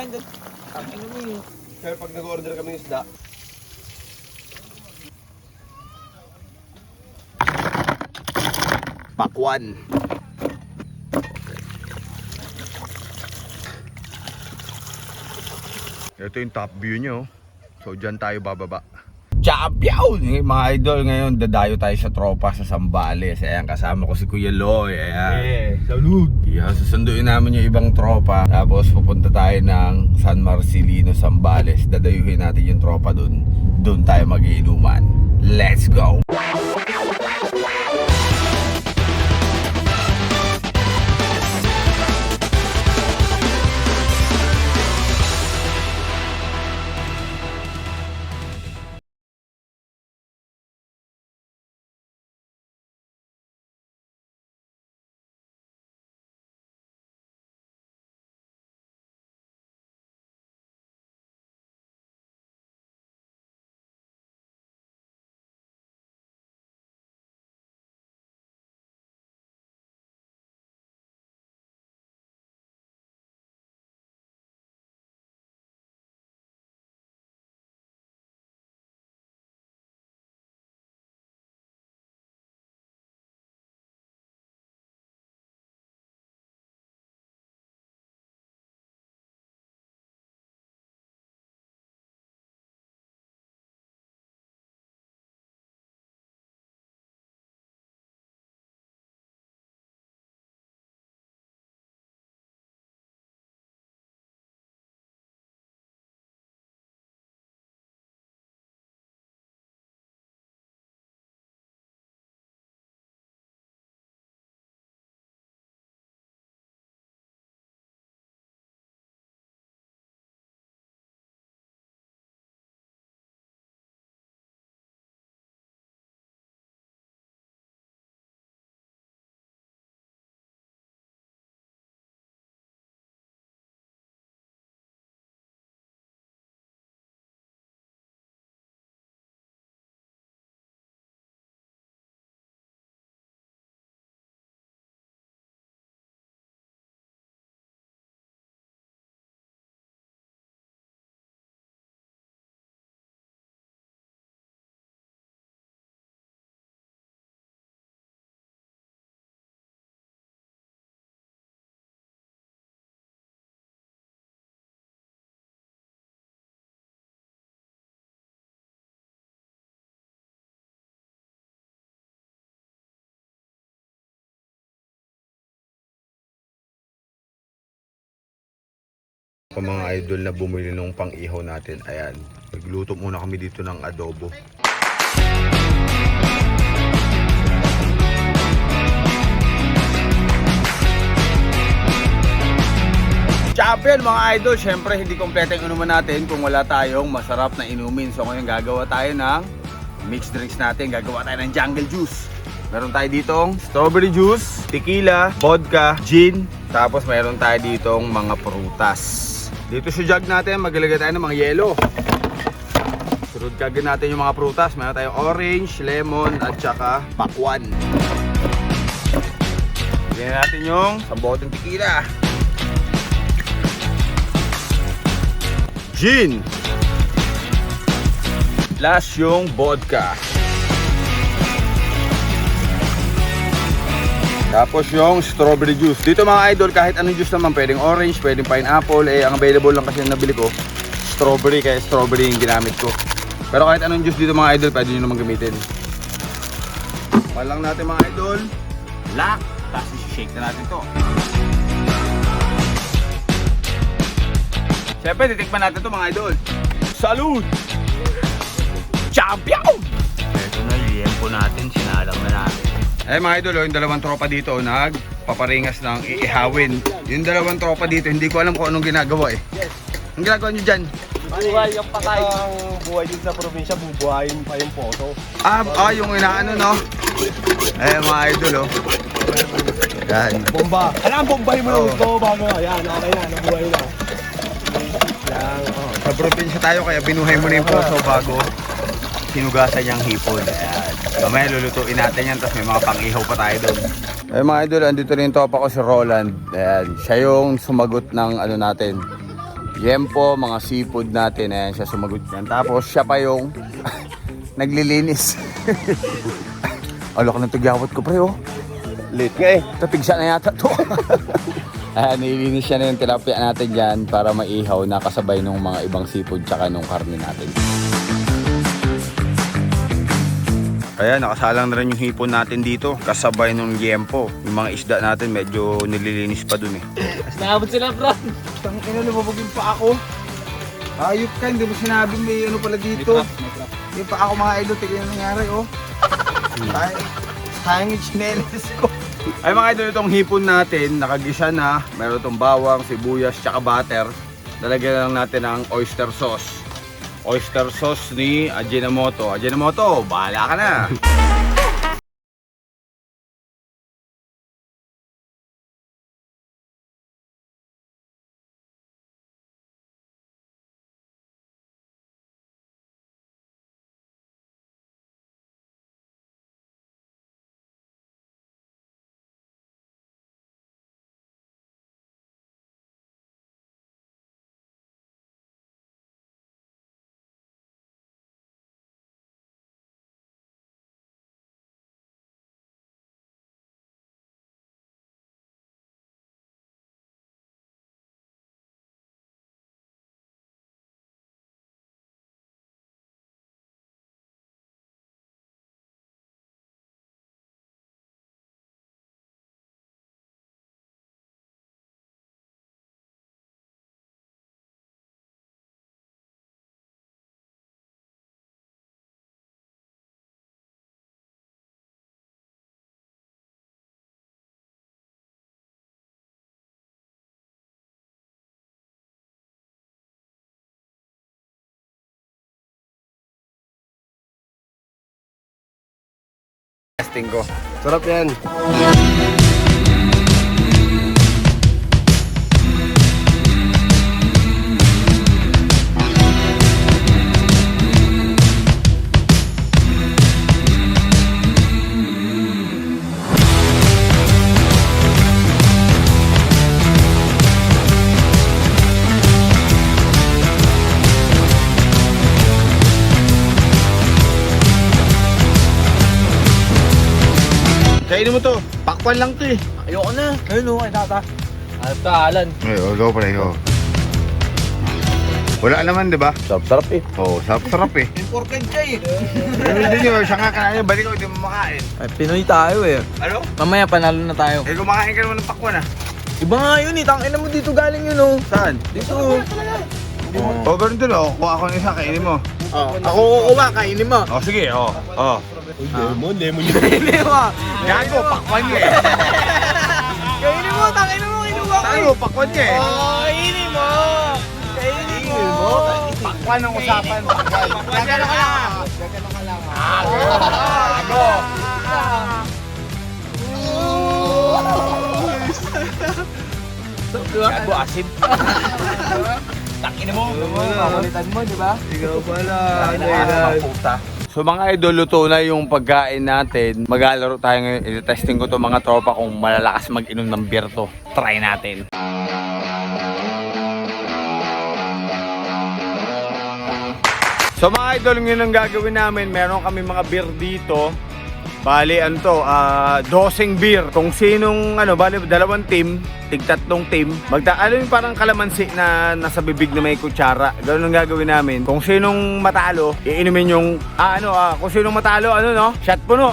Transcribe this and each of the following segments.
Kaya pag nag-order kami ng isda, pakwan. Ito yung top view nyo. So dyan tayo bababa. Champion! Mga idol, ngayon dadayo tayo sa tropa sa Zambales. Ayan, kasama ko si Kuya Loy. Ayan. Salud! Yeah, susunduin namin yung ibang tropa. Tapos pupunta tayo ng San Marcelino, Zambales. Dadayuhin natin yung tropa dun. Dun tayo mag-iinuman. Let's go! Ang mga idol na bumili nung pang-ihaw natin, ayan, nagluto muna kami dito ng adobo. Champion mga idol, syempre hindi kompleto yung inuman natin kung wala tayong masarap na inumin. So ngayon gagawa tayo ng mixed drinks natin, gagawa tayo ng jungle juice. Meron tayo ditong strawberry juice, tequila, vodka, gin, tapos meron tayo ditong mga prutas. Dito sa jug natin, maglalagay tayo ng mga yelo. Sunod kagad natin yung mga prutas. Meron tayong orange, lemon, at saka pakwan. Lagyan natin yung samboteng tequila. Gin. Last yung vodka. Tapos yung strawberry juice. Dito mga idol, kahit anong juice naman, pwedeng orange, pwedeng pineapple. Ang available lang kasi yung nabili ko, strawberry, kaya strawberry yung ginamit ko. Pero kahit anong juice dito mga idol, pwede nyo naman gamitin. Palang natin mga idol. Lock. Tapos shake na natin to. Siyempre, titikman natin to mga idol. Salud! Champion! Ito na, liempo natin, sinalang na natin. Eh mga idol, yung dalawang tropa dito nagpaparingas ng iihawin. Yung dalawang tropa dito, hindi ko alam kung anong ginagawa eh. Ang ginagawa nyo dyan? Buhay yung patay. Ang buhay din sa probinsya, bubuhayin pa yung photo. Yung inaano no? Eh mga idol oh. Yan. Bomba. Alam, bombahin mo lang ito bago. Ayan, okay na, nabuhay na. Yan, oh. Sa probinsya tayo kaya binuhay mo na yung poso bago hinugasan niyang hipon. Ayan. Mamaya lulutuin natin yan, tapos may mga pang-ihaw pa tayo doon. Eh mga idol, andito rin yung topa ko si Roland. Ayan. Siya yung sumagot ng ano natin, Yempo, mga seafood natin. Ayan siya sumagot yan. Tapos siya pa yung naglilinis. Alok ng tigyawat ko pre oh. Late nga eh. Tapigsa na yata to. Ayan, nililinis siya na yung tilapia natin dyan para maihaw na kasabay ng mga ibang seafood tsaka nung karne natin. Kaya nakasalang na rin yung hipon natin dito kasabay nung yempo. Yung mga isda natin medyo nililinis pa dun eh. Mas naabot sila, bro. Tangina, lumabagin pa ako. Ayop ka, hindi mo sinabing may ano pala dito. Hindi pa ako mga idol, tignan yung nangyari oh. Sayang yung chinelas ko. Ay mga idol, itong hipon natin, nakagisa na. Meron itong bawang, sibuyas, tsaka butter. Lalagyan lang natin ng oyster sauce. Oyster sauce ni Ajinomoto. Ajinomoto, bahala ka na. Testing ko. Sarap yan. Kainin mo to. Pakwan lang to eh. Ayoko na. Ayun o, ay tata. Alta, Alan. Ay, go pre, go. Wala naman, di ba? Sarap eh. Oo, sarap eh. Important siya eh. Hindi nyo, siya nga kanina, balik ko, hindi mo makain. Ay, Pinoy tayo eh. Ano? Mamaya panalo na tayo. Eh, kumakain ka naman ng pakwan ah. Iba nga yun eh. Tangina mo dito galing yun oh. Saan? Dito. Oh, ganun dun oh. Kung ako ng isa, kainin mo. Oh, ako kukuha, kainin mo. Oh, sige, oh. Oh. Lemon yun. Kainin mo. Gago, pakwan niya eh. Kainin mo, tangina mo, kinuha ko Tayo, pakwan niya eh. Oh, kainin mo. Kainin mo. Pakwan ang usapan. Gagano ka lang. Gago. Gago, asid. Tangina mo. Kakulitan mo, di ba? Ikaw pala. So mga idol, luto na yung pagkain natin. Maglalaro tayo ngayon. I-testing ko to mga tropa kung malalakas mag-inom ng beer to. Try natin. So mga idol, ngayon ang gagawin namin. Meron kami mga beer dito. Bali, ano to, dosing beer. Kung sinong, bali, dalawang team, tig-tatlong team. Ano yung parang kalamansi na nasa bibig na may kutsara. Ganun ang gagawin namin. Kung sinong matalo, iinumin yung, kung sinong matalo, shot puno.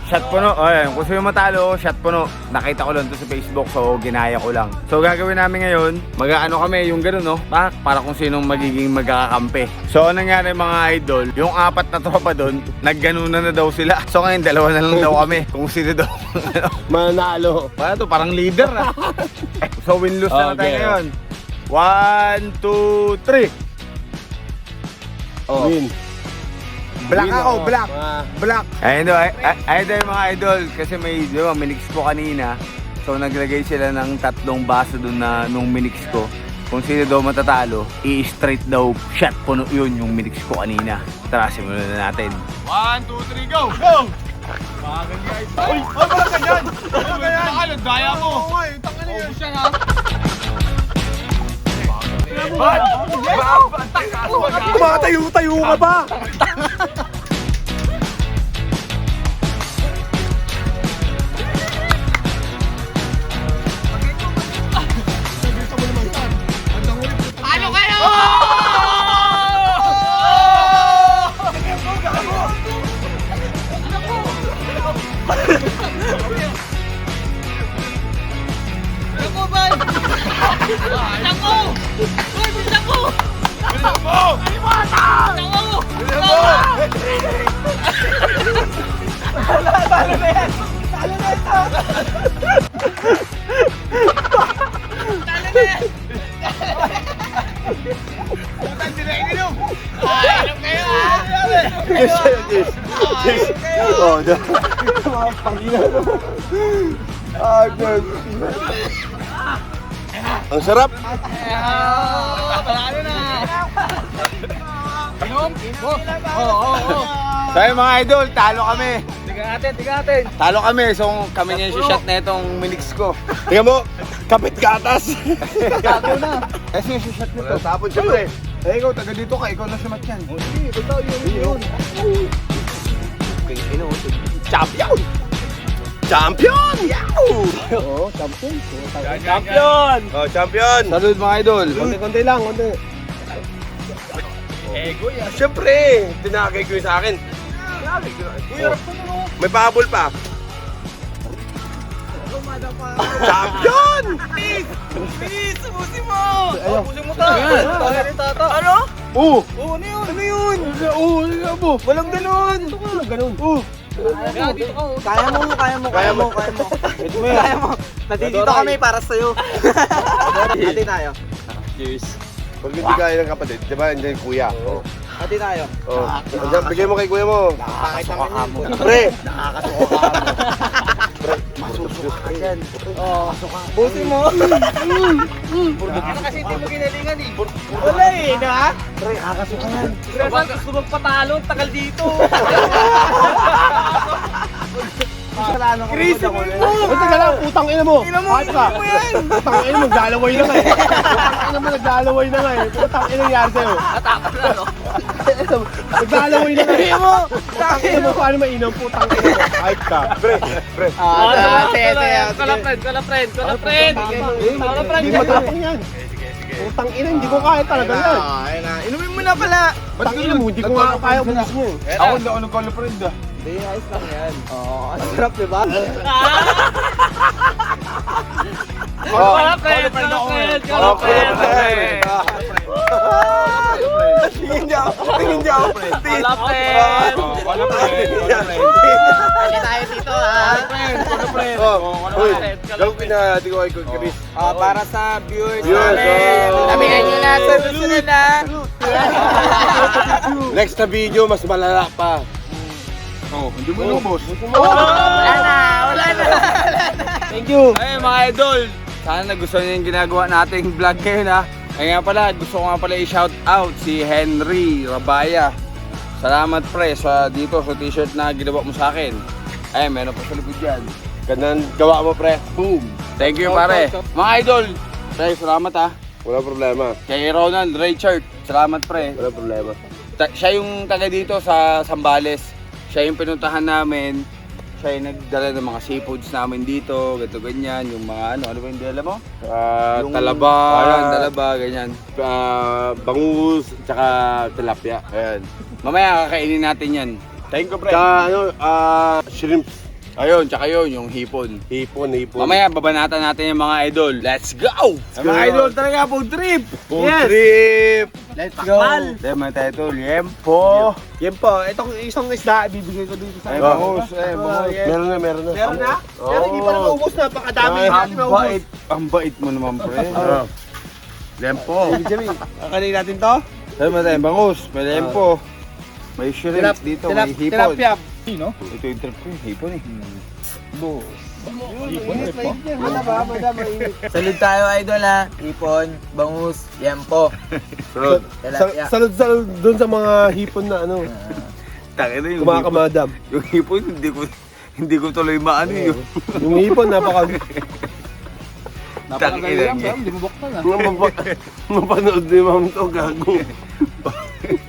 Shot puno. Ayan, kung sino matalo, shot puno. Nakita ko lang to sa Facebook, so ginaya ko lang. So gagawin namin ngayon, mag-aano kami, yung gano'n, no? Para kung sinong magiging magkakampi. So anong nangyari mga idol, yung apat na tropa doon, nagganunan na daw sila. So ngayon, dalawa na lang daw kami. Kung sino daw, Manalo. para to, parang leader ah. So win-lose na tayo Okay. ngayon. 1, 2, 3. Oh. Win. Black Win ako, ako. black. Black. Ayun daw, ayun daw yung mga idol. Kasi may, di ba, minix ko kanina. So naglagay sila ng 3 baso dun na nung minix ko. Kung sino daw matatalo, i-straight daw shot puno yun yung minix ko kanina. Tara, simulan na natin. 1, 2, 3, go! Go! Magan guys. Uy! Ay, wala ka dyan! Wala ka dyan! Daya mo! Oo nga, tanga na yun siya ha. Tumatayo-tayo ka pa! Ano kayo? Ako ba? Ako! Uy, bisa ko! Bisa mo! Aliwata! Ako! Talo na yan! Talo na ito! Talo na yan! Putang dinainom! Inom kayo ah! Inom kayo! Oh, dyan. Mga pangina. Agad. Ang sarap. Panalo na! Inom? Oo. So yun mga idol, talo kami. Tiga natin. Talo kami, so kami niya yung shot na itong minix ko. Tingnan mo, kapit gatas. Gago na. Kasi yung shot nito. Tapon siyempre. Eh ikaw, taga dito ka, ikaw na sumat yan. Hindi, totoo yun. Champion! Champion! Yow! Oo, champion. Champion! Oh, champion! Salud mga idol. Konti-konti lang, konti. Ego yan. Siyempre, tinakay ko yun sa akin. May pahabol pa. Champion! Bilis! Subusin mo! Ayaw. Subusin mo ta! Tayo ni Tata. Ano? Oo! Oo, ano yun? Ano yun? Oo, ano nga po? Walang ganun! Walang ganun. Oo! Dito ka. Kaya mo. Kaya mo. Ito mo yan. Kaya mo. Nandito kami para sa'yo. Hati tayo. Cheers. Pag hindi kaya ng kapatid, di ba, hindi yung kuya. Oo. Hati tayo. Oh. Andiyan, bigay mo kay kuya mo. Nakakasuka ka mo. Pre! Busin mo. Ano kasi hindi mo ginalingan eh? Wala eh, na? Pre, kakasuka yan. Saan gusto magpatalo? Tagal dito. Krisin mo. Ito ka lang, putang ina mo. Kahit ka. Putang ina mo, naglalaway na nga eh. Putang ina mo, naglalaway na nga eh. Putang ina nangyari sa'yo. Natapos na, no? Naglalaway na nga eh. Putang ina mo, paano mainom? Putang ina mo. Kahit ka. Pre. Kala friend. Hindi matapang yan. Putang ina, hindi ko kaya talaga yan. Inumin mo na pala. Putang ina mo, hindi ko nga kaya bukas mo eh. Ako hindi ako nagkala-friend ah. Hindi, ayos lang yan. Oo, ang sarap diba? Kala friend. Tingin niya ako. Kala friend. Hati tayo dito ha. Uy, gawin na natin ko kay Chris. Para sa viewers Viewers, namin. oh. Sabihan nyo na sa susunod na. Next na video, mas malala pa. Oh, hindi mo inubos. Wala na. Thank you. Ay mga idol, sana nagustuhan niyo yung ginagawa nating vlog ngayon ha. Ay nga pala, gusto ko nga pala i-shout out si Henry Rabaya. Salamat pre sa dito sa t-shirt na ginawa mo sa akin. Ay, meron pa sa likod dyan. Ganun gawa mo, pre. Boom! Thank you pare. Mga idol, pre, salamat ha. Wala problema. Kay Ronald Richard, salamat pre. Wala problema. Siya yung taga dito sa Zambales. Siya yung pinuntahan namin. Siya yung nagdala ng mga seafoods namin dito, ganito ganyan, yung mga ano ba yung dala mo? Yung Talaba. Ayan, talaba, ganyan. Bangus, tsaka tilapia. Ayan. Mamaya kakainin natin yan. Thank you, pre. Tsaka shrimps. Ayun, tsaka yun, yung hipon. Hipon. Mamaya babanatan natin yung mga idol. Let's go! go! Mga idol, talaga food trip! Food trip! Let's go! Dahil mga tayo, liempo! Yan po, itong isang isda, bibigay ko dito sa Ay, bangus, bangus. Meron na. Meron na? Oo. Pero hindi pa naubos na. Pakadami Ay, natin maubos. Ang bait mo naman, pre. Liempo. Kakanin natin to? Dahil mga tayo, bangus, may liempo. May shrimp dito, may hipon. Ito yung trip ko, hipon eh. Salud tayo idol ha. Ipon, bangus, yempo. Tilapia. Salud doon sa mga hipon na ano, Tangina yung hipon. kumakamadam. Yung hipon, hindi ko tuloy maano yun. Yung hipon, Napakagaling lang, pero hindi mo buktan ah. Mapanood ni ma'am to, gago.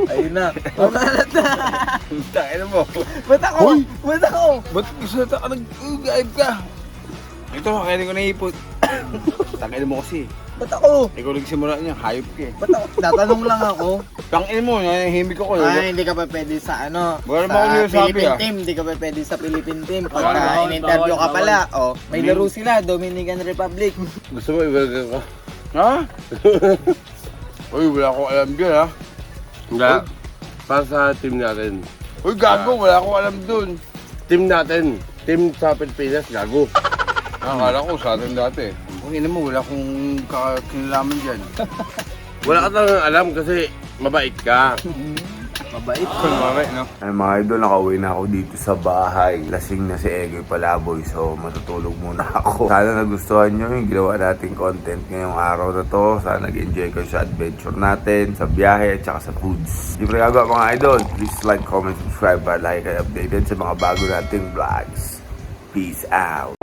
Ayun na. Makalat na. Tangin mo. Ba't ako? Ba't ako? Ba't gusto na ka nag-guide ka? Ito, kakainin ko na ipot. Tangin mo kasi. Ba't ako? Ikaw nagsimula niya, hayop ka eh. Ba't ako? Tatanong lang ako. Tangin mo, nanahimik ako. Ay, hindi ka pa pwede sa ano, Wala naman ako nila sabi, Philippine ah. team. Hindi ka pa pwede sa Philippine team. Bawal, Pagka in-interview ka bawal. pala, oh, may laro sila, Dominican Republic. Gusto mo i-burger ko? Ha? Uy, wala akong alam dyan ha. Nga. Para sa team natin. Uy, gago, wala akong alam dun. Team natin. Team sa Pilipinas, gago. Akala ko sa atin dati. Kung ina mo, wala akong kinalaman dyan. Wala ka talagang alam kasi mabait ka. Mabait. Kunwari, no? Ay mga idol, nakauwi na ako dito sa bahay. Lasing na si Egoy Palaboy, so matutulog muna ako. Sana nagustuhan nyo yung ginawa nating content ngayong araw na to. Sana nag-enjoy kayo sa adventure natin, sa biyahe, at saka sa foods. Siyempre gagawa mga idol, please like, comment, subscribe para lagi kayo updated sa mga bago nating vlogs. Peace out!